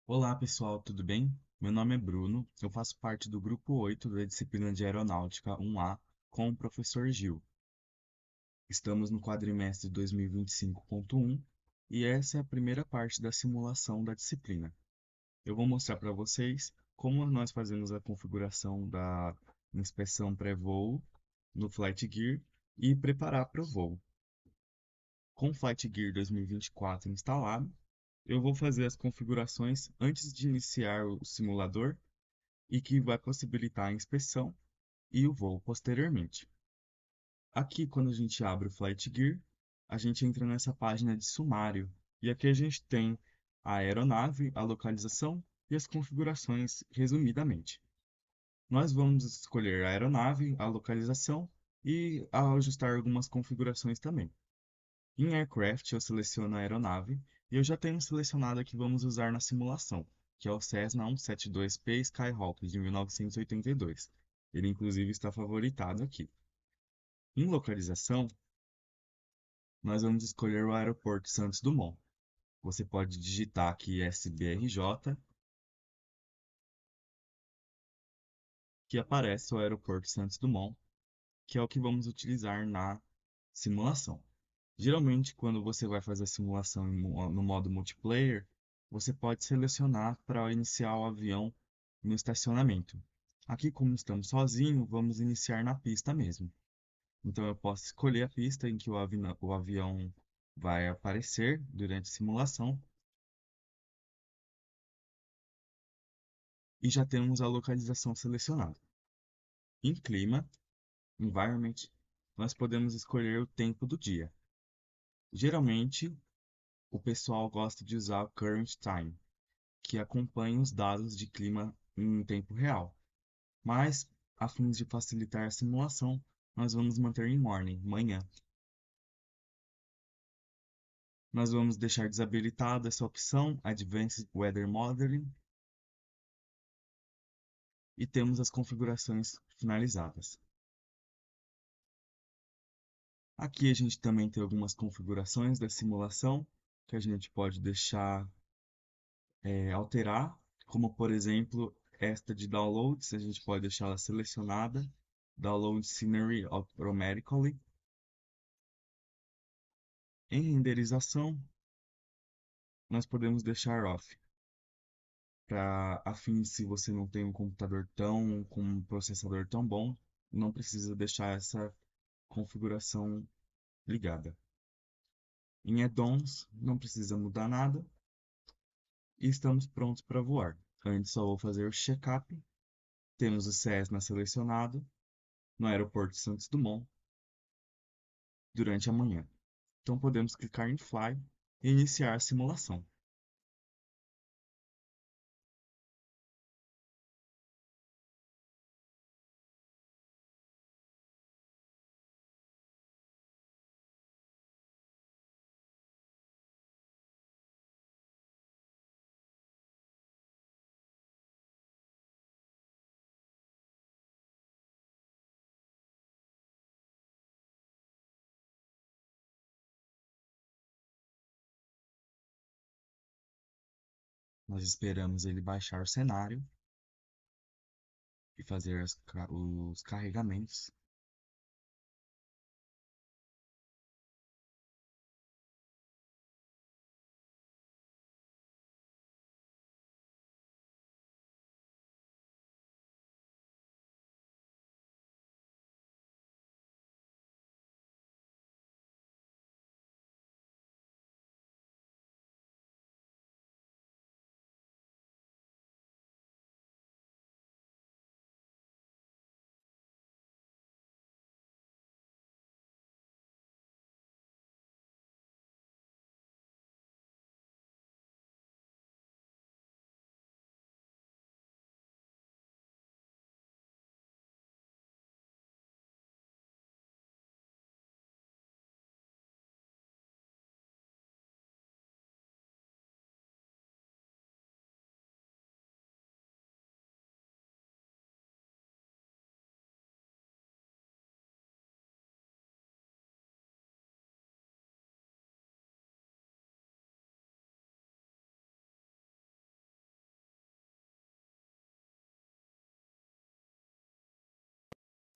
Olá pessoal, tudo bem? Meu nome é Bruno, eu faço parte do grupo 8 da disciplina de Aeronáutica 1A com o professor Gil. Estamos no quadrimestre 2025.1 e essa é a primeira parte da simulação da disciplina. Eu vou mostrar para vocês como nós fazemos a configuração da inspeção pré-voo no Flight Gear e preparar para o voo. Com o Flight Gear 2024 instalado, eu vou fazer as configurações antes de iniciar o simulador e que vai possibilitar a inspeção e o voo posteriormente. Aqui, quando a gente abre o Flight Gear, a gente entra nessa página de sumário e aqui a gente tem a aeronave, a localização e as configurações resumidamente. Nós vamos escolher a aeronave, a localização e ajustar algumas configurações também. Em Aircraft, eu seleciono a aeronave e eu já tenho selecionado a que vamos usar na simulação, que é o Cessna 172P Skyhawk de 1982. Ele, inclusive, está favoritado aqui. Em localização, nós vamos escolher o aeroporto Santos Dumont. Você pode digitar aqui SBRJ, que aparece o aeroporto Santos Dumont, que é o que vamos utilizar na simulação. Geralmente, quando você vai fazer a simulação no modo multiplayer, você pode selecionar para iniciar o avião no estacionamento. Aqui, como estamos sozinhos, vamos iniciar na pista mesmo. Então, eu posso escolher a pista em que o avião vai aparecer durante a simulação e já temos a localização selecionada. Em clima, environment, nós podemos escolher o tempo do dia. Geralmente, o pessoal gosta de usar o current time, que acompanha os dados de clima em tempo real. Mas, a fim de facilitar a simulação, nós vamos manter em morning, manhã. Nós vamos deixar desabilitada essa opção, Advanced Weather Modeling, e temos as configurações finalizadas. Aqui a gente também tem algumas configurações da simulação que a gente pode deixar alterar, como por exemplo esta de downloads, a gente pode deixar ela selecionada, download scenery automatically. Em renderização, nós podemos deixar off, para a fim se você não tem um computador com um processador tão bom, não precisa deixar essa configuração ligada. Em add-ons, não precisa mudar nada e estamos prontos para voar. Antes só vou fazer o check-up, temos o Cessna selecionado no aeroporto de Santos Dumont durante a manhã. Então podemos clicar em Fly e iniciar a simulação. Nós esperamos ele baixar o cenário e fazer os carregamentos.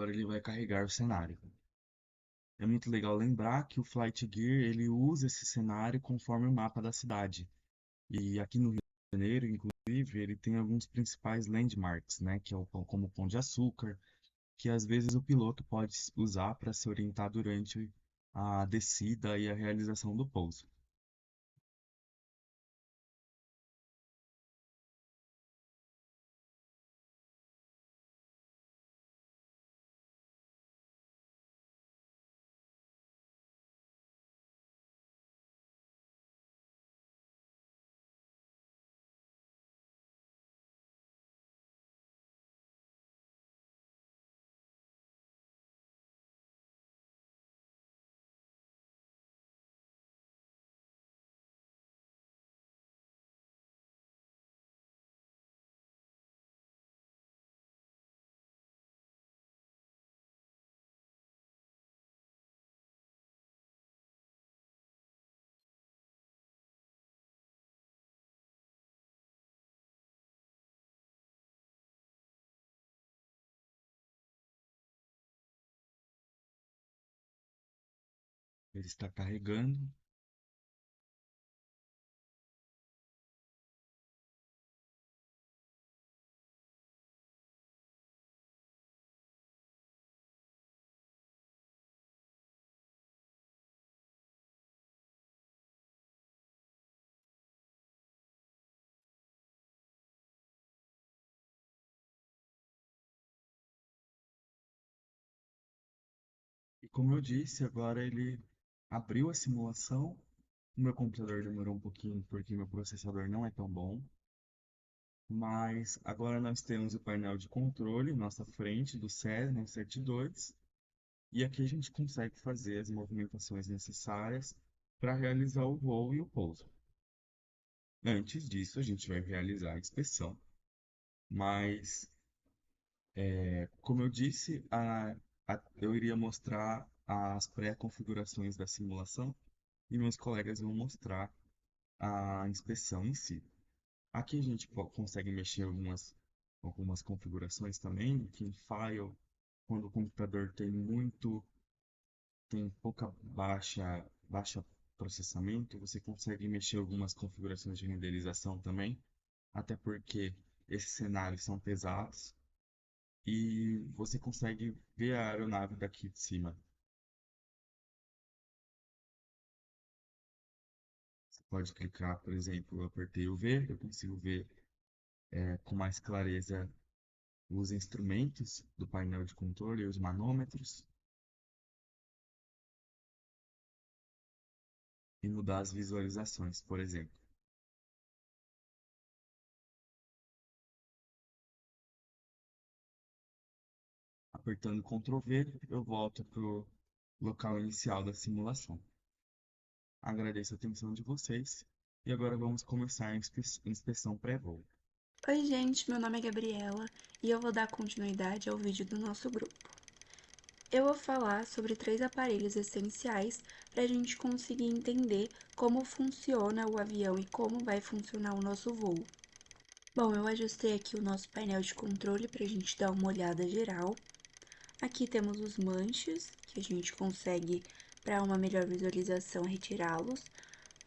Agora ele vai carregar o cenário. É muito legal lembrar que o Flight Gear ele usa esse cenário conforme o mapa da cidade. E aqui no Rio de Janeiro, inclusive, ele tem alguns principais landmarks, né, que é como o Pão de Açúcar, que às vezes o piloto pode usar para se orientar durante a descida e a realização do pouso. Ele está carregando. E como eu disse, agora ele abriu a simulação. O meu computador demorou um pouquinho porque meu processador não é tão bom. Mas agora nós temos o painel de controle, nossa frente do Cessna 172, e aqui a gente consegue fazer as movimentações necessárias para realizar o voo e o pouso. Antes disso, a gente vai realizar a inspeção, mas, como eu disse, eu iria mostrar as pré-configurações da simulação e meus colegas vão mostrar a inspeção em si. Aqui a gente consegue mexer em algumas configurações também, que em File, quando o computador tem pouca baixa processamento, você consegue mexer em algumas configurações de renderização também, até porque esses cenários são pesados e você consegue ver a aeronave daqui de cima. Você pode clicar, por exemplo, eu apertei o V, eu consigo ver com mais clareza os instrumentos do painel de controle, os manômetros, e mudar as visualizações, por exemplo. Apertando Ctrl V, eu volto para o local inicial da simulação. Agradeço a atenção de vocês e agora vamos começar a inspeção pré-voo. Oi, gente, meu nome é Gabriela e eu vou dar continuidade ao vídeo do nosso grupo. Eu vou falar sobre 3 aparelhos essenciais para a gente conseguir entender como funciona o avião e como vai funcionar o nosso voo. Bom, eu ajustei aqui o nosso painel de controle para a gente dar uma olhada geral. Aqui temos os manches, que a gente consegue, para uma melhor visualização, retirá-los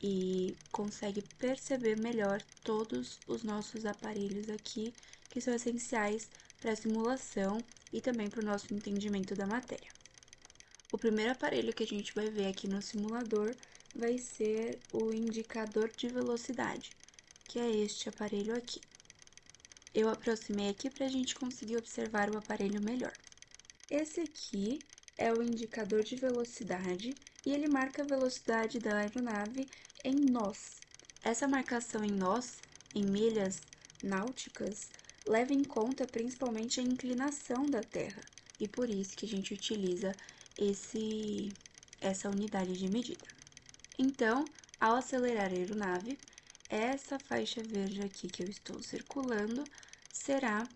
e consegue perceber melhor todos os nossos aparelhos aqui, que são essenciais para a simulação e também para o nosso entendimento da matéria. O primeiro aparelho que a gente vai ver aqui no simulador vai ser o indicador de velocidade, que é este aparelho aqui. Eu aproximei aqui para a gente conseguir observar o aparelho melhor. Esse aqui é o indicador de velocidade e ele marca a velocidade da aeronave em nós. Essa marcação em nós, em milhas náuticas, leva em conta principalmente a inclinação da Terra e por isso que a gente utiliza essa unidade de medida. Então, ao acelerar a aeronave, essa faixa verde aqui que eu estou circulando será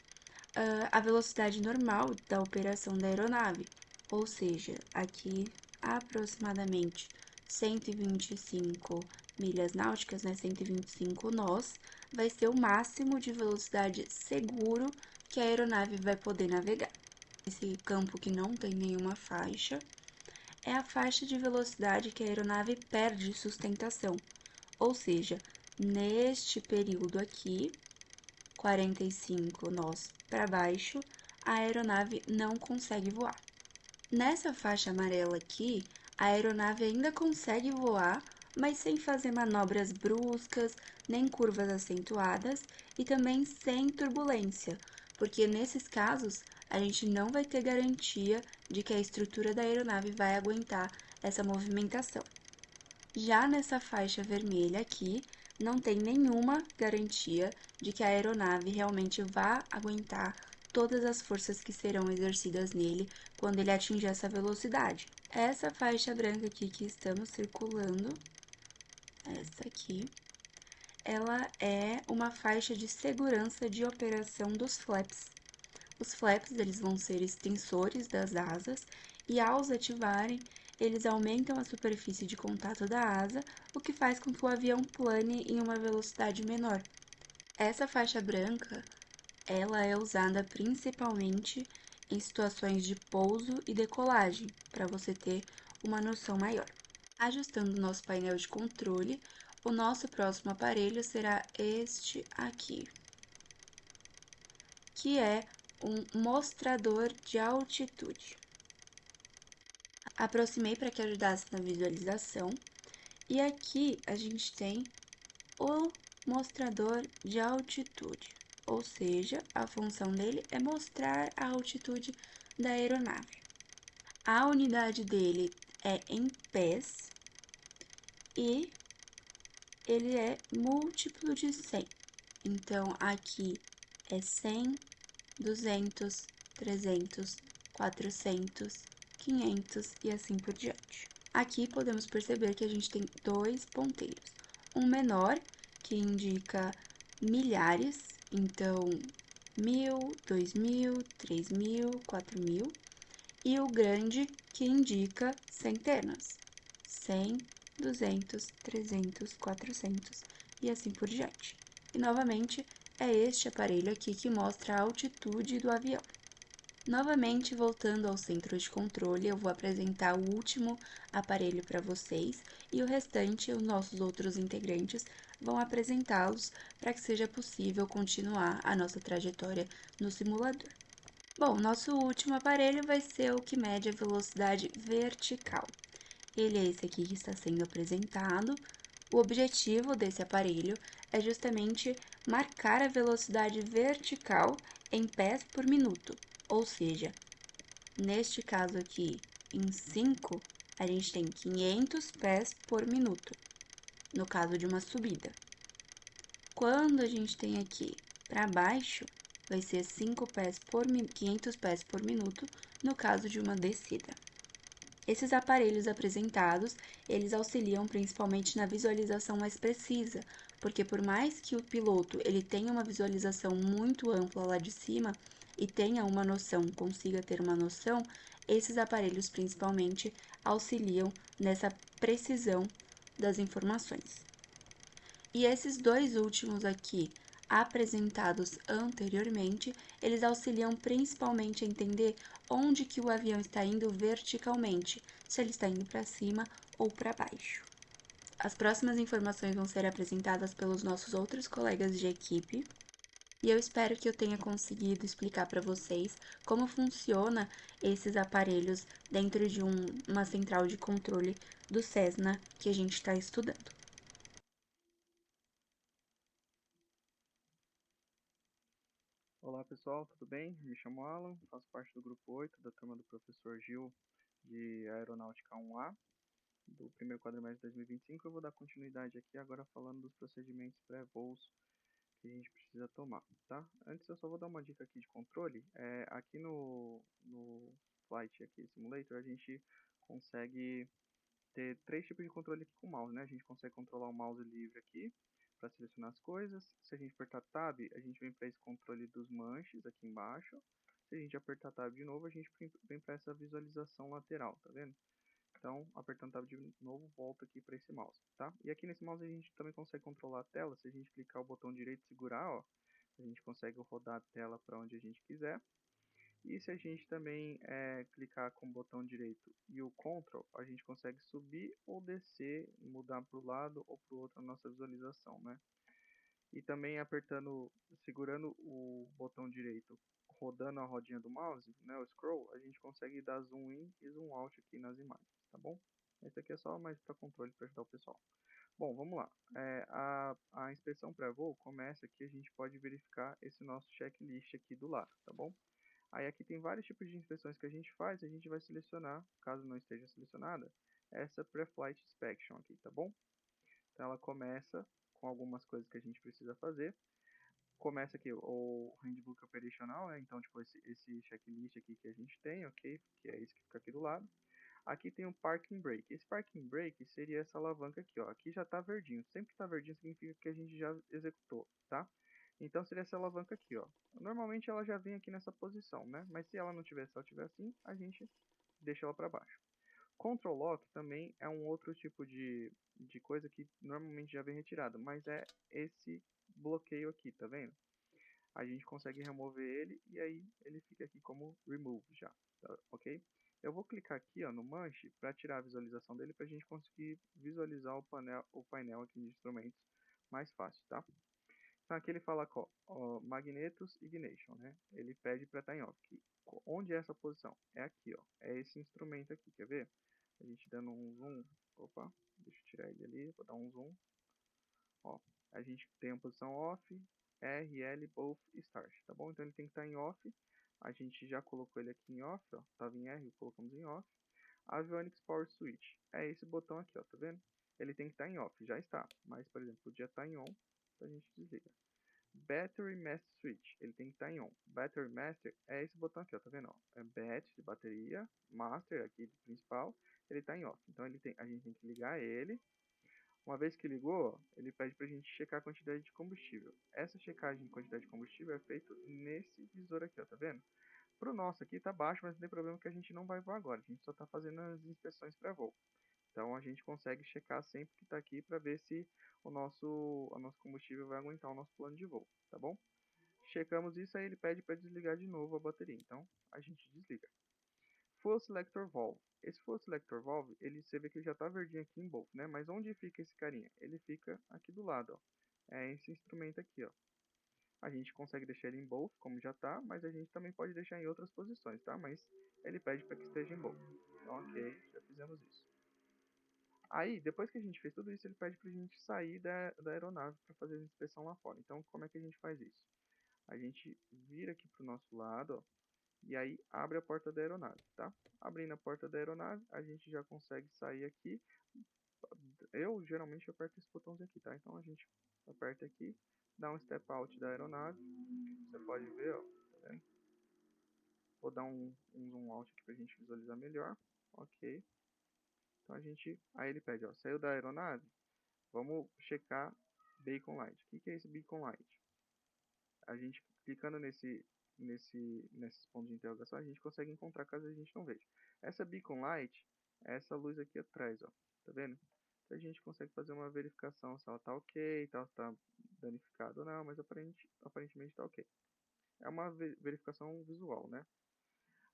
a velocidade normal da operação da aeronave, ou seja, aqui aproximadamente 125 milhas náuticas, né, 125 nós, vai ser o máximo de velocidade seguro que a aeronave vai poder navegar. esse campo que não tem nenhuma faixa, é a faixa de velocidade que a aeronave perde sustentação, ou seja, neste período aqui, 45 nós para baixo, a aeronave não consegue voar. Nessa faixa amarela aqui, a aeronave ainda consegue voar, mas sem fazer manobras bruscas, nem curvas acentuadas e também sem turbulência, porque nesses casos a gente não vai ter garantia de que a estrutura da aeronave vai aguentar essa movimentação. Já nessa faixa vermelha aqui, não tem nenhuma garantia de que a aeronave realmente vá aguentar todas as forças que serão exercidas nele quando ele atingir essa velocidade. Essa faixa branca aqui que estamos circulando, essa aqui, ela é uma faixa de segurança de operação dos flaps. Os flaps eles vão ser extensores das asas e ao os ativarem, eles aumentam a superfície de contato da asa, o que faz com que o avião plane em uma velocidade menor. Essa faixa branca, ela é usada principalmente em situações de pouso e decolagem, para você ter uma noção maior. Ajustando o nosso painel de controle, o nosso próximo aparelho será este aqui, que é um mostrador de altitude. Aproximei para que ajudasse na visualização, e aqui a gente tem o mostrador de altitude, ou seja, a função dele é mostrar a altitude da aeronave. A unidade dele é em pés e ele é múltiplo de 100. Então, aqui é 100, 200, 300, 400, 500 e assim por diante. Aqui podemos perceber que a gente tem dois ponteiros. Um menor, que indica milhares, então 1000, 2000, 3000, 4000, e o grande, que indica centenas, 100, 200, 300, 400 e assim por diante. E novamente, é este aparelho aqui que mostra a altitude do avião. Novamente, voltando ao centro de controle, eu vou apresentar o último aparelho para vocês e o restante, os nossos outros integrantes, vão apresentá-los para que seja possível continuar a nossa trajetória no simulador. Bom, nosso último aparelho vai ser o que mede a velocidade vertical. Ele é esse aqui que está sendo apresentado. O objetivo desse aparelho é justamente marcar a velocidade vertical em pés por minuto, ou seja, neste caso aqui, em 5, a gente tem 500 pés por minuto, no caso de uma subida. Quando a gente tem aqui para baixo, vai ser 500 pés por minuto, no caso de uma descida. Esses aparelhos apresentados, eles auxiliam principalmente na visualização mais precisa, porque por mais que o piloto ele tenha uma visualização muito ampla lá de cima e tenha uma noção, consiga ter uma noção, esses aparelhos principalmente auxiliam nessa precisão das informações. E esses dois últimos aqui, apresentados anteriormente, eles auxiliam principalmente a entender onde que o avião está indo verticalmente, se ele está indo para cima ou para baixo. As próximas informações vão ser apresentadas pelos nossos outros colegas de equipe, e eu espero que eu tenha conseguido explicar para vocês como funciona esses aparelhos dentro de uma central de controle do Cessna que a gente está estudando. Olá pessoal, tudo bem? Me chamo Alan, faço parte do grupo 8 da turma do professor Gil de Aeronáutica 1A do primeiro quadrimestre de 2025. Eu vou dar continuidade aqui agora falando dos procedimentos pré-voos que a gente precisa tomar, tá? Antes eu só vou dar uma dica aqui de controle. Aqui no Flight aqui, Simulator, a gente consegue ter três tipos de controle aqui com o mouse, né? A gente consegue controlar o mouse livre aqui para selecionar as coisas. Se a gente apertar Tab, a gente vem para esse controle dos manches aqui embaixo. Se a gente apertar Tab de novo, a gente vem para essa visualização lateral, tá vendo? Então, apertando Tab de novo, volta aqui para esse mouse, tá? E aqui nesse mouse a gente também consegue controlar a tela. Se a gente clicar o botão direito e segurar, ó, a gente consegue rodar a tela para onde a gente quiser. E se a gente também clicar com o botão direito e o Ctrl, a gente consegue subir ou descer, mudar para o lado ou para o outro a nossa visualização, né? E também apertando, segurando o botão direito, rodando a rodinha do mouse, né, o scroll, a gente consegue dar zoom in e zoom out aqui nas imagens, tá bom? Esse aqui é só mais para controle para ajudar o pessoal. Bom, vamos lá. A inspeção pré-voo começa aqui, a gente pode verificar esse nosso checklist aqui do lado, tá bom? Aí aqui tem vários tipos de inspeções que a gente faz, a gente vai selecionar, caso não esteja selecionada, essa Pre-Flight Inspection aqui, tá bom? Então ela começa com algumas coisas que a gente precisa fazer. Começa aqui o Handbook Operacional, né? Então, tipo, esse checklist aqui que a gente tem, ok? Que é esse que fica aqui do lado. Aqui tem o Parking Brake. Esse Parking Brake seria essa alavanca aqui, ó. Aqui já está verdinho. Sempre que está verdinho significa que a gente já executou, tá? Então seria essa alavanca aqui, ó. Normalmente ela já vem aqui nessa posição, né? Mas se ela não tiver, se ela tiver assim, a gente deixa ela para baixo. Control Lock também é um outro tipo de coisa que normalmente já vem retirado, mas é esse bloqueio aqui, tá vendo? A gente consegue remover ele e aí ele fica aqui como Remove já, tá, ok? Eu vou clicar aqui ó, no manche para tirar a visualização dele para a gente conseguir visualizar o painel aqui de instrumentos mais fácil, tá? Então aqui ele fala ó, Magnetos Ignition, né? Ele pede para estar em off. Onde é essa posição? É aqui, ó. É esse instrumento aqui, quer ver? A gente dando um zoom. Opa, deixa eu tirar ele ali, vou dar um zoom. Ó, a gente tem a posição off, R, L, both start, tá bom? Então ele tem que estar em off. A gente já colocou ele aqui em off, ó. Tava em R, colocamos em off. Avionics Power Switch é esse botão aqui, ó, tá vendo? Ele tem que estar em off, já está. Mas, por exemplo, podia estar em on, então a gente desliga. Battery Master Switch, ele tem que estar em on. Battery Master é esse botão aqui, ó, tá vendo? Ó? É BAT de bateria, Master aqui de principal, ele está em off. Então a gente tem que ligar ele. Uma vez que ligou, ele pede para a gente checar a quantidade de combustível. Essa checagem de quantidade de combustível é feita nesse visor aqui, ó, tá vendo? Pro nosso aqui tá baixo, mas não tem problema que a gente não vai voar agora. A gente só está fazendo as inspeções para voo. Então a gente consegue checar sempre que está aqui para ver se o nosso combustível vai aguentar o nosso plano de voo, tá bom? Checamos isso, aí ele pede para desligar de novo a bateria. Então a gente desliga. Fuel Selector Valve. Esse Fuel Selector Valve, você vê que ele já está verdinho aqui em both, né? Mas onde fica esse carinha? Ele fica aqui do lado, ó. É esse instrumento aqui, ó. A gente consegue deixar ele em both, como já está, mas a gente também pode deixar em outras posições, tá? Mas ele pede para que esteja em both. Então, ok, já fizemos isso. Aí, depois que a gente fez tudo isso, ele pede para a gente sair da aeronave para fazer a inspeção lá fora. Então, como é que a gente faz isso? A gente vira aqui para o nosso lado, ó, e aí abre a porta da aeronave, tá? Abrindo a porta da aeronave, a gente já consegue sair aqui. Eu geralmente aperto esse botãozinho aqui, tá? Então a gente aperta aqui, dá um step out da aeronave. Você pode ver, ó, tá vendo? Vou dar um zoom out aqui pra gente visualizar melhor. Ok. Então aí ele pede, ó, saiu da aeronave, vamos checar Beacon Light. O que é esse Beacon Light? A gente clicando nesses pontos de interrogação, a gente consegue encontrar caso a gente não veja. Essa Beacon Light é essa luz aqui atrás, ó, tá vendo? Então a gente consegue fazer uma verificação se ela tá ok, se ela tá danificada ou não, mas aparentemente tá ok. É uma verificação visual, né?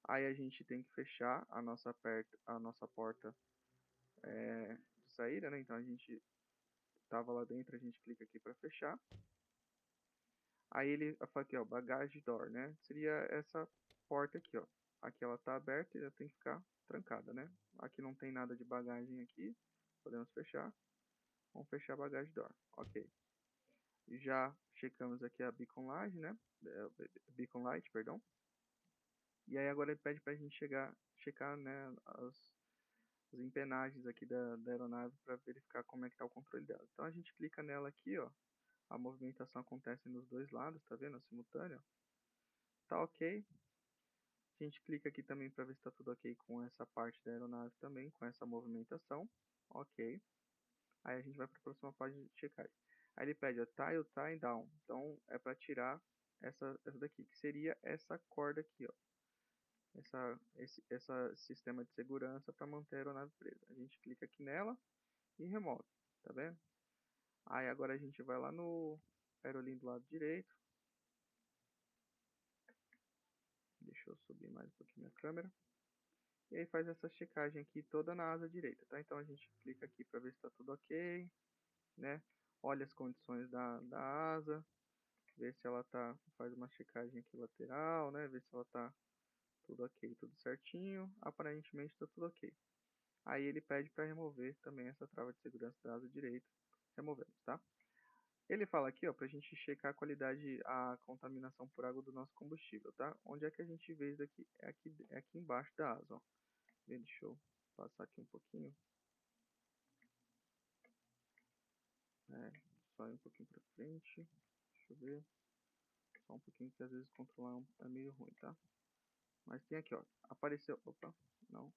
Aí a gente tem que fechar a nossa porta de saída, né? Então a gente tava lá dentro, a gente clica aqui para fechar. Aí ele fala aqui, ó, bagagem door, né? Seria essa porta aqui, ó. Aqui ela tá aberta e ela tem que ficar trancada, né? Aqui não tem nada de bagagem aqui. Podemos fechar. Vamos fechar a bagagem door. Ok. Já checamos aqui a beacon light, né? Beacon light, perdão. E aí agora ele pede pra gente checar, né, as empenagens aqui da aeronave para verificar como é que tá o controle dela. Então a gente clica nela aqui, ó. A movimentação acontece nos dois lados, tá vendo? Simultâneo. Tá ok. A gente clica aqui também para ver se está tudo ok com essa parte da aeronave também, com essa movimentação. Ok. Aí a gente vai para a próxima página de checagem. Aí ele pede a tile tie down. Então é para tirar essa daqui, que seria essa corda aqui, ó. Esse sistema de segurança para manter a aeronave presa. A gente clica aqui nela e remove. Tá vendo? Aí agora a gente vai lá no aerolim do lado direito. Deixa Deixa eu subir mais um pouquinho minha câmera. E aí faz essa checagem aqui toda na asa direita, tá? Então a gente clica aqui para ver se está tudo ok, né? Olha as condições da asa, vê se ela tá, faz uma checagem aqui lateral, né? Vê se ela tá tudo ok, tudo certinho. Aparentemente está tudo ok. Aí ele pede para remover também essa trava de segurança da asa direita. Removemos, tá? Ele fala aqui, ó, para a gente checar a qualidade, a contaminação por água do nosso combustível, tá? Onde é que a gente vê isso aqui? É aqui embaixo da asa, ó. Deixa eu passar aqui um pouquinho. Só ir um pouquinho para frente. Deixa eu ver. Só um pouquinho que às vezes controlar é meio ruim, tá? Mas tem aqui, ó. Apareceu. Opa, não.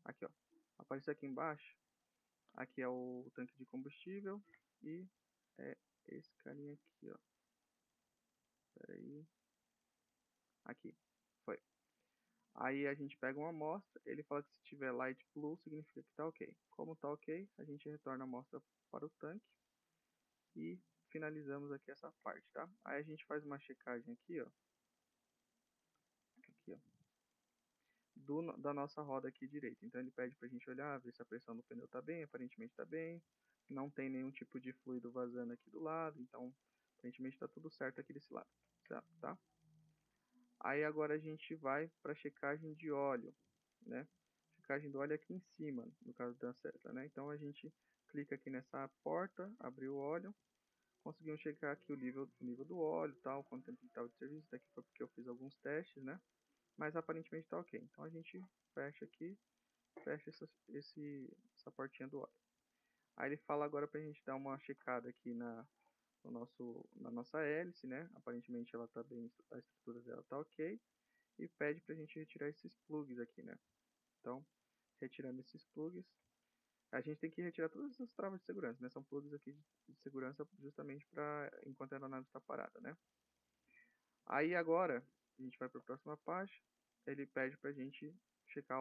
Aqui, ó. Apareceu aqui embaixo. Aqui é o tanque de combustível. E é esse carinha aqui, ó. Pera aí. Aqui. Foi. Aí a gente pega uma amostra. Ele fala que se tiver light blue, significa que tá ok. Como tá ok, a gente retorna a amostra para o tanque. E finalizamos aqui essa parte, tá? Aí a gente faz uma checagem aqui, ó. Aqui, ó. Da nossa roda aqui direita. Então ele pede pra gente olhar, ver se a pressão do pneu tá bem, aparentemente tá bem. Não tem nenhum tipo de fluido vazando aqui do lado, então aparentemente tá tudo certo aqui desse lado, certo, tá? Aí agora a gente vai para checagem de óleo, né? Checagem do óleo aqui em cima, no caso da seta, né? Então a gente clica aqui nessa porta, abriu o óleo, conseguimos checar aqui o nível do óleo, tal, quanto tempo ele estava de serviço. Daqui foi porque eu fiz alguns testes, né? Mas aparentemente está ok. Então a gente fecha aqui, fecha essa portinha do óleo. Aí ele fala agora para a gente dar uma checada aqui na nossa hélice, né? Aparentemente ela está bem, a estrutura dela está ok. E pede para a gente retirar esses plugs aqui, né? Então, retirando esses plugs, a gente tem que retirar todas essas travas de segurança, né? São plugs aqui de segurança justamente para enquanto a aeronave está parada, né? Aí agora, a gente vai para a próxima página, ele pede para a gente checar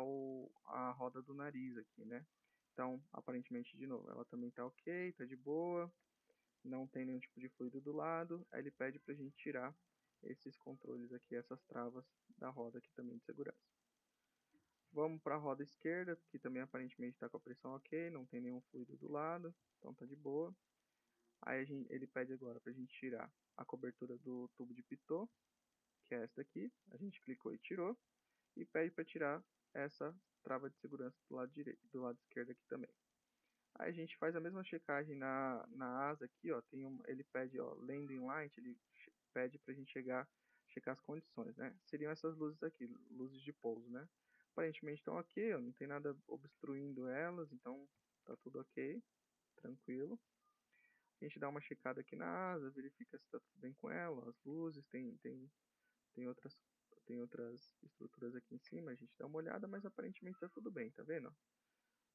a roda do nariz aqui, né? Então, aparentemente, de novo, ela também está ok, está de boa, não tem nenhum tipo de fluido do lado. Aí ele pede para a gente tirar esses controles aqui, essas travas da roda aqui também de segurança. Vamos para a roda esquerda, que também aparentemente está com a pressão ok, não tem nenhum fluido do lado, então está de boa. Aí ele pede agora para a gente tirar a cobertura do tubo de pitot, que é essa daqui. A gente clicou e tirou. E pede para tirar essa trava de segurança do lado direito, do lado esquerdo aqui também. Aí a gente faz a mesma checagem na asa aqui, ó. Ele pede, ó, landing light, ele pede para a gente checar as condições, né? Seriam essas luzes aqui, luzes de pouso, né? Aparentemente estão ok, ó, não tem nada obstruindo elas, então tá tudo ok, tranquilo. A gente dá uma checada aqui na asa, verifica se está tudo bem com ela, as luzes, tem outras, tem outras estruturas aqui em cima, a gente dá uma olhada, mas aparentemente está tudo bem, tá vendo?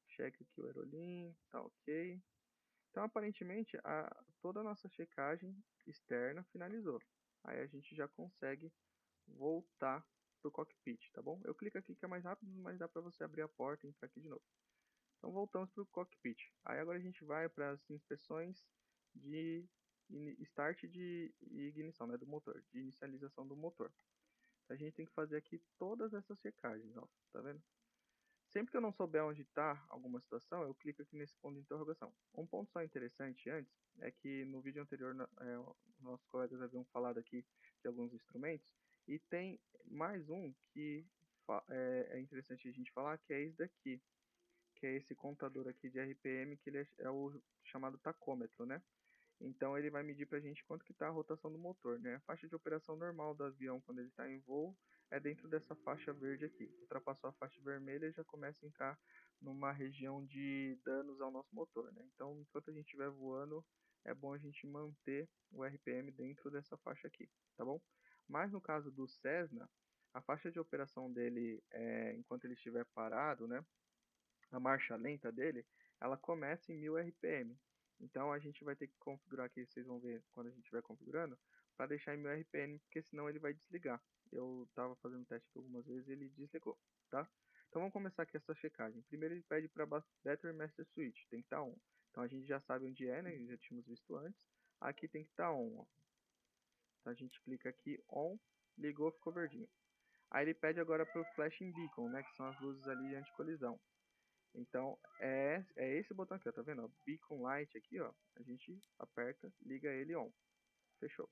Checa aqui o aerolim, tá ok. Então aparentemente toda a nossa checagem externa finalizou. Aí a gente já consegue voltar pro cockpit, tá bom? Eu clico aqui que é mais rápido, mas dá para você abrir a porta e entrar aqui de novo. Então voltamos para o cockpit. Aí agora a gente vai para as inspeções de start de ignição, né, do motor, de inicialização do motor. A gente tem que fazer aqui todas essas checagens, ó, tá vendo? Sempre que eu não souber onde está alguma situação, eu clico aqui nesse ponto de interrogação. Um ponto só interessante antes é que no vídeo anterior nossos colegas haviam falado aqui de alguns instrumentos e tem mais um que é interessante a gente falar, que é esse daqui, que é esse contador aqui de RPM, que ele é o chamado tacômetro, né? Então ele vai medir para a gente quanto que está a rotação do motor, né? A faixa de operação normal do avião quando ele está em voo é dentro dessa faixa verde aqui. Ultrapassou a faixa vermelha e já começa a entrar numa região de danos ao nosso motor, né? Então enquanto a gente estiver voando é bom a gente manter o RPM dentro dessa faixa aqui, tá bom? Mas no caso do Cessna, a faixa de operação dele, enquanto ele estiver parado, né? A marcha lenta dele, ela começa em 1000 RPM. Então a gente vai ter que configurar aqui, vocês vão ver quando a gente estiver configurando, para deixar em 1000 RPM, porque senão ele vai desligar. Eu estava fazendo teste aqui algumas vezes e ele desligou, tá? Então vamos começar aqui essa checagem. Primeiro ele pede para Battery Master Switch, tem que estar on. Então a gente já sabe onde é, né? Já tínhamos visto antes. Aqui tem que estar on, ó. Então a gente clica aqui on, ligou, ficou verdinho. Aí ele pede agora para o flashing beacon, né, que são as luzes ali de anticolisão. Então, é esse botão aqui, ó, tá vendo? Ó, beacon light aqui, ó, a gente aperta, liga ele on. Fechou.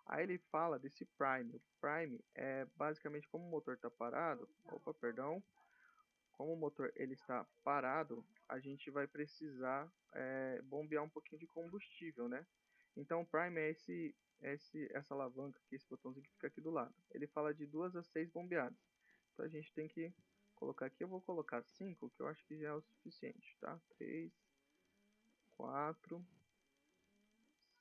Aí ele fala desse prime. O prime é basicamente como o motor está parado. Opa, perdão. Como o motor ele está parado, a gente vai precisar bombear um pouquinho de combustível, né? Então o prime é essa alavanca, que esse botãozinho que fica aqui do lado. Ele fala de 2 a 6 bombeadas. Então a gente tem que colocar aqui, eu vou colocar 5, que eu acho que já é o suficiente, tá? 3, 4,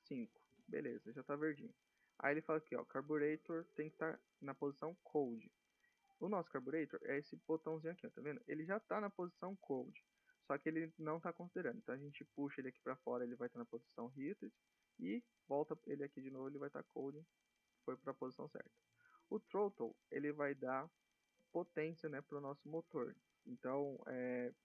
5. Beleza, já está verdinho. Aí ele fala aqui, ó, carburetor tem que estar na posição cold. O nosso carburetor é esse botãozinho aqui, ó, tá vendo? Ele já está na posição cold, só que ele não está considerando. Então a gente puxa ele aqui para fora, ele vai estar na posição heated e volta ele aqui de novo, ele vai estar cold, foi para a posição certa. O throttle, ele vai dar potência, né, para o nosso motor. Então,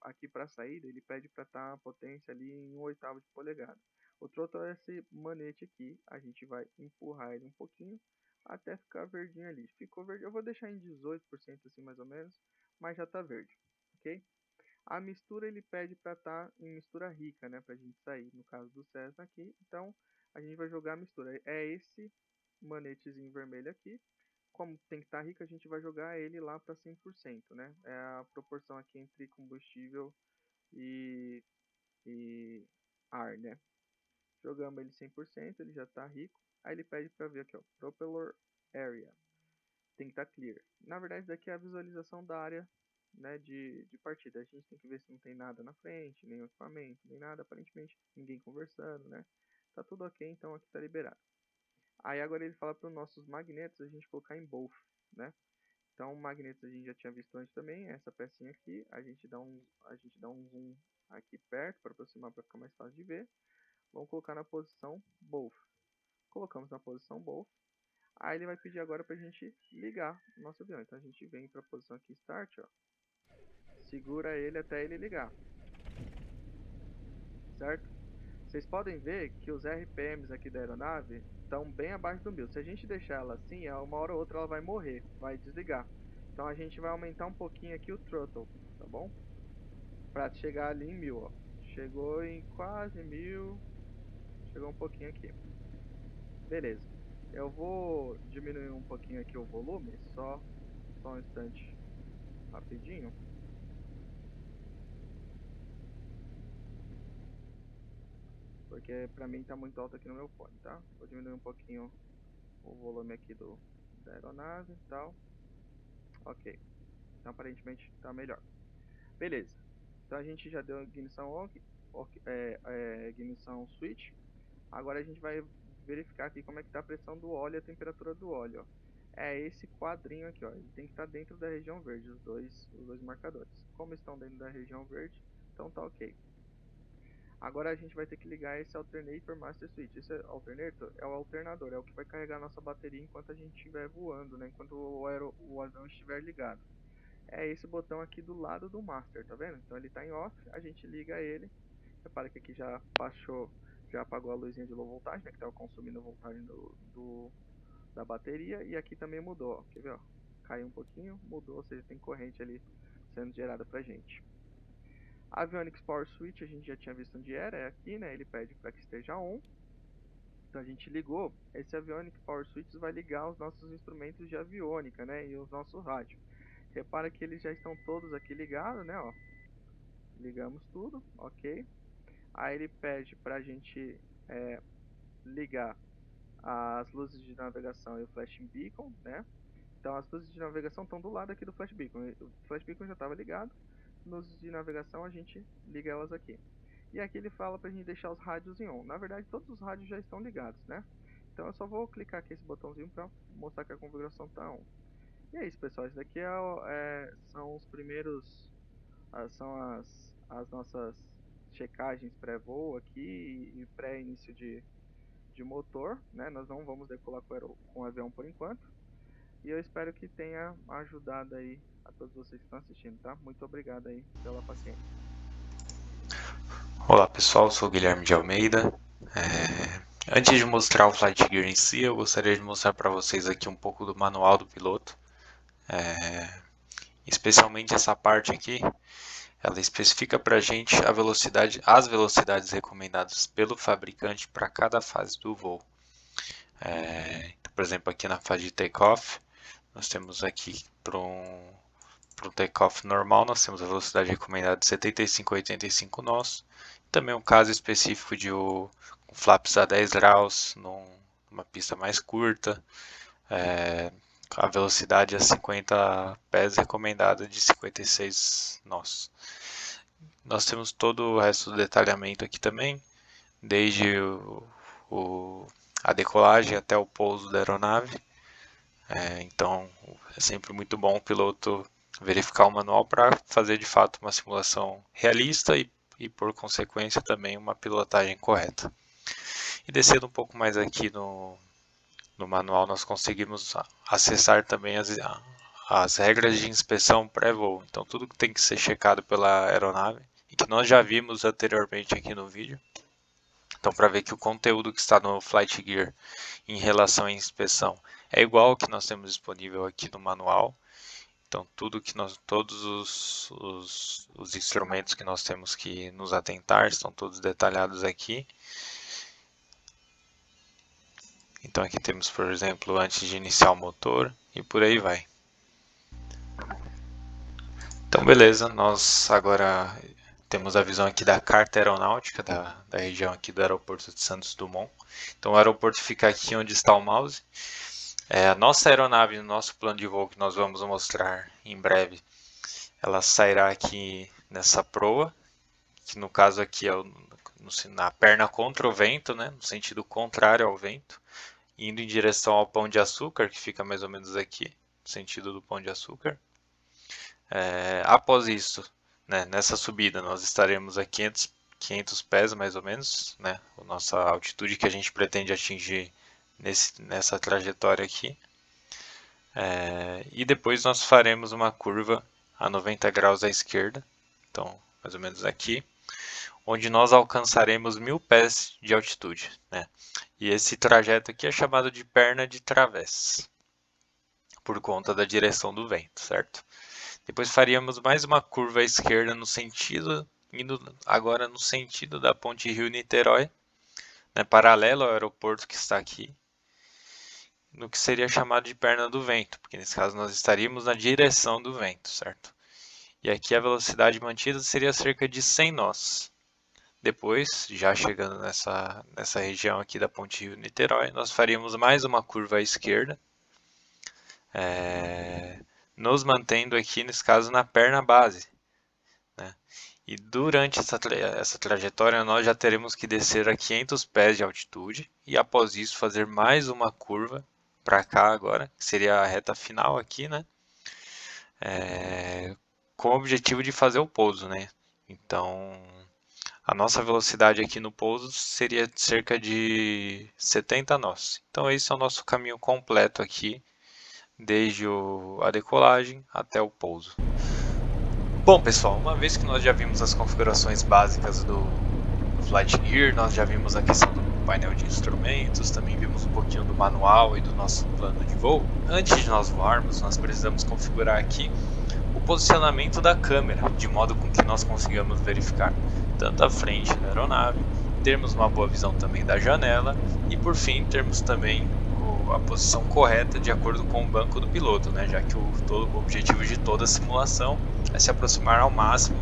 aqui para a saída, ele pede para estar a potência ali em 1/8 de polegada. O throttle é esse manete aqui, a gente vai empurrar ele um pouquinho até ficar verdinho ali. Ficou verde, eu vou deixar em 18% assim mais ou menos, mas já está verde, ok? A mistura ele pede para estar em mistura rica, né, para a gente sair, no caso do Cessna aqui. Então, a gente vai jogar a mistura. É esse manetezinho vermelho aqui. Como tem que estar rico, a gente vai jogar ele lá para 100%, né? É a proporção aqui entre combustível e, e ar, né? Jogamos ele 100%, ele já está rico. Aí ele pede para ver aqui, ó, Propeller Area. Tem que estar clear. Na verdade, daqui é a visualização da área, né, de partida. A gente tem que ver se não tem nada na frente, nem equipamento, nem nada. Aparentemente, ninguém conversando, né? Tá tudo ok, então aqui está liberado. Aí agora ele fala para os nossos magnetos a gente colocar em both, né? Então, magnetos a gente já tinha visto antes também, essa pecinha aqui, a gente dá um zoom aqui perto para aproximar para ficar mais fácil de ver. Vamos colocar na posição both. Colocamos na posição both. Aí ele vai pedir agora para a gente ligar o nosso avião. Então a gente vem para a posição aqui start, ó. Segura ele até ele ligar. Certo? Vocês podem ver que os RPMs aqui da aeronave estão bem abaixo do 1000. Se a gente deixar ela assim, uma hora ou outra ela vai morrer, vai desligar. Então a gente vai aumentar um pouquinho aqui o throttle, tá bom? Para chegar ali em 1000, ó. Chegou em quase 1000. Chegou um pouquinho aqui. Beleza. Eu vou diminuir um pouquinho aqui o volume, só um instante, rapidinho. Porque pra mim tá muito alto aqui no meu fone, tá? Vou diminuir um pouquinho o volume aqui da aeronave e tal. Ok. Então aparentemente tá melhor. Beleza. Então a gente já deu ignição on, ignição switch. Agora a gente vai verificar aqui como é que está a pressão do óleo e a temperatura do óleo. Ó. É esse quadrinho aqui, ó. Ele tem que estar dentro da região verde, os dois marcadores. Como estão dentro da região verde, então tá ok. Agora a gente vai ter que ligar esse alternator master switch. Esse alternator é o alternador, é o que vai carregar a nossa bateria enquanto a gente estiver voando, né? Enquanto o avião estiver ligado. É esse botão aqui do lado do master, tá vendo? Então ele está em off, a gente liga ele. Repara que aqui já baixou, já apagou a luzinha de low voltagem, né, que estava consumindo a voltagem da bateria. E aqui também mudou, ó, quer ver? Ó, caiu um pouquinho, mudou, ou seja, tem corrente ali sendo gerada pra gente. Avionics Power Switch a gente já tinha visto onde era, é aqui, né? Ele pede para que esteja on. Então a gente ligou. Esse Avionics Power Switch vai ligar os nossos instrumentos de aviônica, né? E os nossos rádios. Repara que eles já estão todos aqui ligados, né? Ó. Ligamos tudo, ok. Aí ele pede para a gente ligar as luzes de navegação e o flashing beacon, né? Então as luzes de navegação estão do lado aqui do flash beacon. O flash beacon já estava ligado. Luzes de navegação a gente liga elas aqui. E aqui ele fala para a gente deixar os rádios em on. Na verdade todos os rádios já estão ligados, né? Então eu só vou clicar aqui esse botãozinho para mostrar que a configuração está on. E é isso, pessoal. Isso daqui são os primeiros, são as nossas checagens pré-voo aqui e pré-início de motor, né? Nós não vamos decolar com o avião por enquanto. E eu espero que tenha ajudado aí a todos vocês que estão assistindo, tá? Muito obrigado aí pela paciência. Olá pessoal, sou o Guilherme de Almeida. Antes de mostrar o Flight Gear em si, eu gostaria de mostrar para vocês aqui um pouco do manual do piloto. especialmente essa parte aqui, ela especifica para a gente as velocidades recomendadas pelo fabricante para cada fase do voo. Então, por exemplo, aqui na fase de takeoff, nós temos aqui para um takeoff normal, nós temos a velocidade recomendada de 75 a 85 nós. Também um caso específico de flaps a 10 graus, numa pista mais curta. A velocidade a 50 pés recomendada de 56 nós. Nós temos todo o resto do detalhamento aqui também, desde a decolagem até o pouso da aeronave. Então é sempre muito bom o piloto verificar o manual para fazer de fato uma simulação realista e por consequência também uma pilotagem correta. E descendo um pouco mais aqui no manual, nós conseguimos acessar também as regras de inspeção pré-voo. Então tudo que tem que ser checado pela aeronave e que nós já vimos anteriormente aqui no vídeo. Então, para ver que o conteúdo que está no Flight Gear em relação à inspeção é igual ao que nós temos disponível aqui no manual. Então, todos os instrumentos que nós temos que nos atentar estão todos detalhados aqui. Então, aqui temos, por exemplo, antes de iniciar o motor e por aí vai. Então, beleza, nós agora temos a visão aqui da carta aeronáutica da região aqui do aeroporto de Santos Dumont. Então, o aeroporto fica aqui onde está o mouse. A nossa aeronave, no nosso plano de voo que nós vamos mostrar em breve, ela sairá aqui nessa proa, que no caso aqui é na perna contra o vento, né, no sentido contrário ao vento, indo em direção ao Pão de Açúcar, que fica mais ou menos aqui, no sentido do Pão de Açúcar. Após isso, né, nessa subida, nós estaremos a 500 pés mais ou menos, né, a nossa altitude que a gente pretende atingir nessa trajetória aqui. E depois nós faremos uma curva a 90 graus à esquerda, então mais ou menos aqui, onde nós alcançaremos 1000 pés de altitude, né? E esse trajeto aqui é chamado de perna de través, por conta da direção do vento, certo? Depois faríamos mais uma curva à esquerda indo agora no sentido da ponte Rio-Niterói, né, paralelo ao aeroporto que está aqui, no que seria chamado de perna do vento, porque nesse caso nós estaríamos na direção do vento, certo? E aqui a velocidade mantida seria cerca de 100 nós. Depois, já chegando nessa região aqui da ponte Rio-Niterói, nós faríamos mais uma curva à esquerda, nos mantendo aqui, nesse caso, na perna base, né? E durante essa trajetória nós já teremos que descer a 500 pés de altitude e após isso fazer mais uma curva para cá agora, que seria a reta final aqui, né? Com o objetivo de fazer o pouso, né? Então, a nossa velocidade aqui no pouso seria cerca de 70 nós. Então, esse é o nosso caminho completo aqui, desde a decolagem até o pouso. Bom, pessoal, uma vez que nós já vimos as configurações básicas do Flight Gear, nós já vimos a questão do painel de instrumentos, também vimos um pouquinho do manual e do nosso plano de voo. Antes de nós voarmos, nós precisamos configurar aqui o posicionamento da câmera, de modo com que nós consigamos verificar tanto a frente da aeronave, termos uma boa visão também da janela e por fim termos também a posição correta de acordo com o banco do piloto, né? Já que o objetivo de toda a simulação é se aproximar ao máximo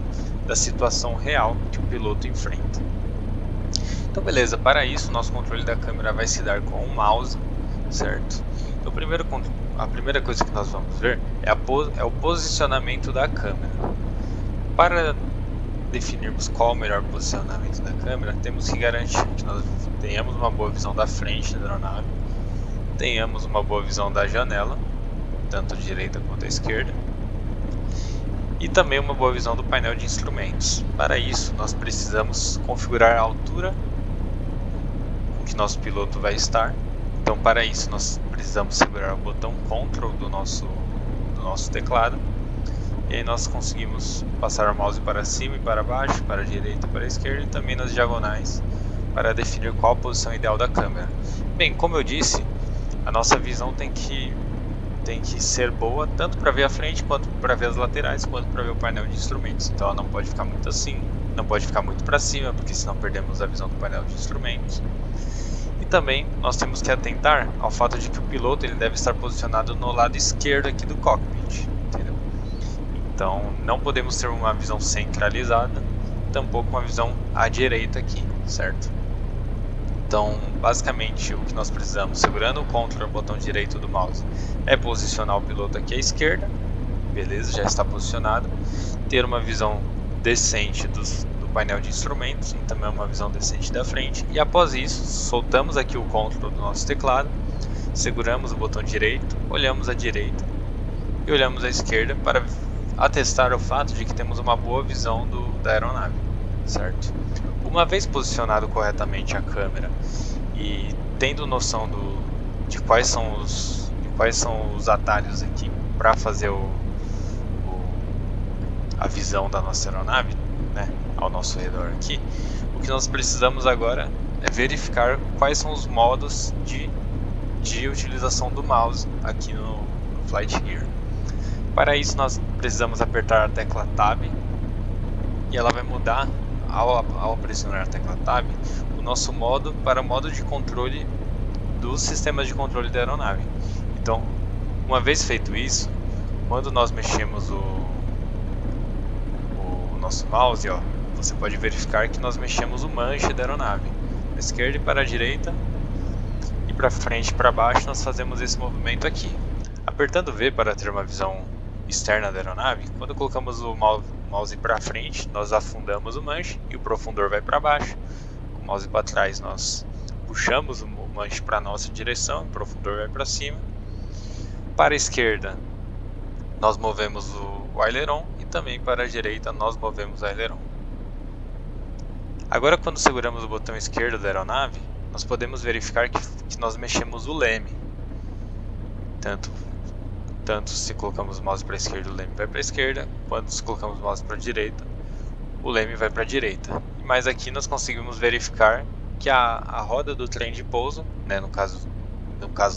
da situação real que o piloto enfrenta. Então beleza, para isso nosso controle da câmera vai se dar com o mouse, certo? Então a primeira coisa que nós vamos ver é o posicionamento da câmera. Para definirmos qual o melhor posicionamento da câmera, temos que garantir que nós tenhamos uma boa visão da frente da aeronave, tenhamos uma boa visão da janela, tanto a direita quanto a esquerda, e também uma boa visão do painel de instrumentos. Para isso, nós precisamos configurar a altura com que nosso piloto vai estar. Então, para isso, nós precisamos segurar o botão Ctrl do nosso teclado, e aí nós conseguimos passar o mouse para cima e para baixo, para a direita e para a esquerda, e também nas diagonais, para definir qual a posição ideal da câmera. Bem, como eu disse, a nossa visão tem que tem que ser boa tanto para ver a frente, quanto para ver as laterais, quanto para ver o painel de instrumentos. Então ela não pode ficar muito assim, não pode ficar muito para cima, porque senão perdemos a visão do painel de instrumentos. E também nós temos que atentar ao fato de que o piloto ele deve estar posicionado no lado esquerdo aqui do cockpit, entendeu? Então não podemos ter uma visão centralizada, tampouco uma visão à direita aqui, certo? Então basicamente o que nós precisamos, segurando o Ctrl e o botão direito do mouse, é posicionar o piloto aqui à esquerda, beleza, já está posicionado, ter uma visão decente do painel de instrumentos e também uma visão decente da frente, e após isso soltamos aqui o Ctrl do nosso teclado, seguramos o botão direito, olhamos à direita e olhamos à esquerda para atestar o fato de que temos uma boa visão da aeronave, certo? Uma vez posicionado corretamente a câmera e tendo noção de quais são os atalhos aqui para fazer a visão da nossa aeronave, né, ao nosso redor aqui, o que nós precisamos agora é verificar quais são os modos de utilização do mouse aqui no Flight Gear. Para isso nós precisamos apertar a tecla Tab e ela vai mudar, ao pressionar a tecla Tab, o nosso modo para o modo de controle dos sistemas de controle da aeronave. Então, uma vez feito isso, quando nós mexemos o nosso mouse, ó, você pode verificar que nós mexemos o manche da aeronave, para a esquerda e para a direita, e para frente e para baixo nós fazemos esse movimento aqui. Apertando V para ter uma visão externa da aeronave, quando colocamos o mouse para frente, nós afundamos o manche e o profundor vai para baixo. Com o mouse para trás nós puxamos o manche para a nossa direção, o profundor vai para cima. Para a esquerda nós movemos o aileron e também para a direita nós movemos o aileron. Agora quando seguramos o botão esquerdo da aeronave, nós podemos verificar que nós mexemos o leme. Tanto se colocamos o mouse para a esquerda, o leme vai para a esquerda, quanto se colocamos o mouse para a direita, o leme vai para a direita. Mas aqui nós conseguimos verificar que a roda do trem de pouso, né, no caso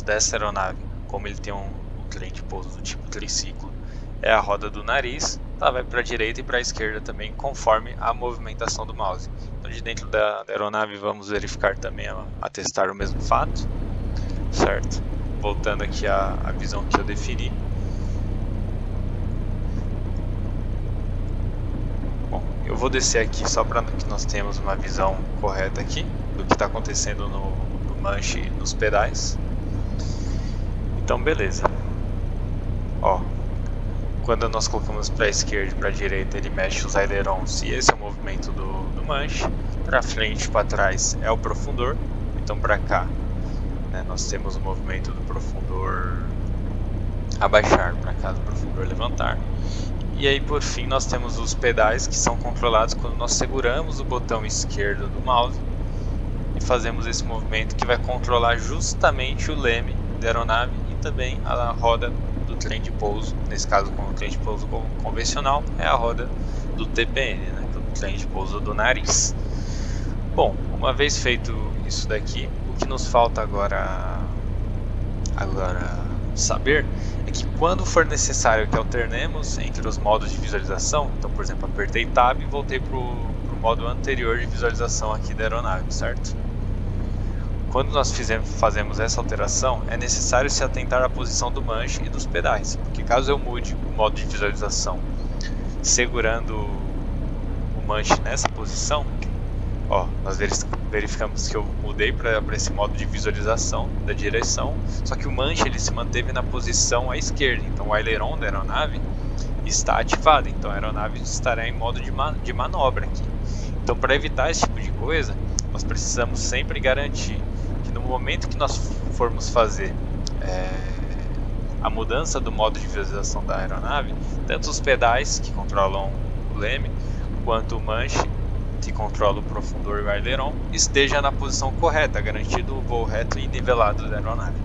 dessa aeronave, como ele tem um trem de pouso do tipo triciclo, é a roda do nariz, ela vai para a direita e para a esquerda também, conforme a movimentação do mouse. Então de dentro da aeronave vamos verificar também, a testar o mesmo fato, certo? Voltando aqui à visão que eu defini. Bom, eu vou descer aqui só para que nós tenhamos uma visão correta aqui do que está acontecendo no manche e nos pedais. Então beleza. Ó, quando nós colocamos para a esquerda e para a direita ele mexe os ailerons e esse é o movimento do manche. Para frente e para trás é o profundor. Então para cá, né, nós temos o movimento do profundor abaixar, para cá do profundor levantar. E aí por fim nós temos os pedais que são controlados quando nós seguramos o botão esquerdo do mouse e fazemos esse movimento que vai controlar justamente o leme da aeronave e também a roda do trem de pouso. Nesse caso, com o trem de pouso convencional, é a roda do TPN, né, do trem de pouso do nariz. Bom, uma vez feito isso daqui, o que nos falta agora saber é que quando for necessário que alternemos entre os modos de visualização, então por exemplo apertei Tab e voltei para o modo anterior de visualização aqui da aeronave, certo? Quando nós fazemos essa alteração, é necessário se atentar à posição do manche e dos pedais, porque caso eu mude o modo de visualização segurando o manche nessa posição, ó, nós verificamos que eu mudei para esse modo de visualização da direção, só que o manche ele se manteve na posição à esquerda, então o aileron da aeronave está ativado, então a aeronave estará em modo de manobra aqui. Então para evitar esse tipo de coisa, nós precisamos sempre garantir que no momento que nós formos fazer a mudança do modo de visualização da aeronave, tanto os pedais que controlam o leme, quanto o manche que controla o profundor e o aileron esteja na posição correta, garantindo o voo reto e nivelado da aeronave.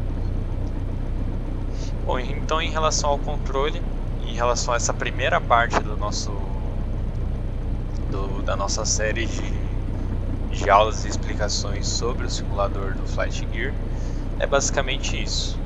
Bom, então em relação ao controle, em relação a essa primeira parte da nossa série de aulas e explicações sobre o simulador do Flight Gear, é basicamente isso.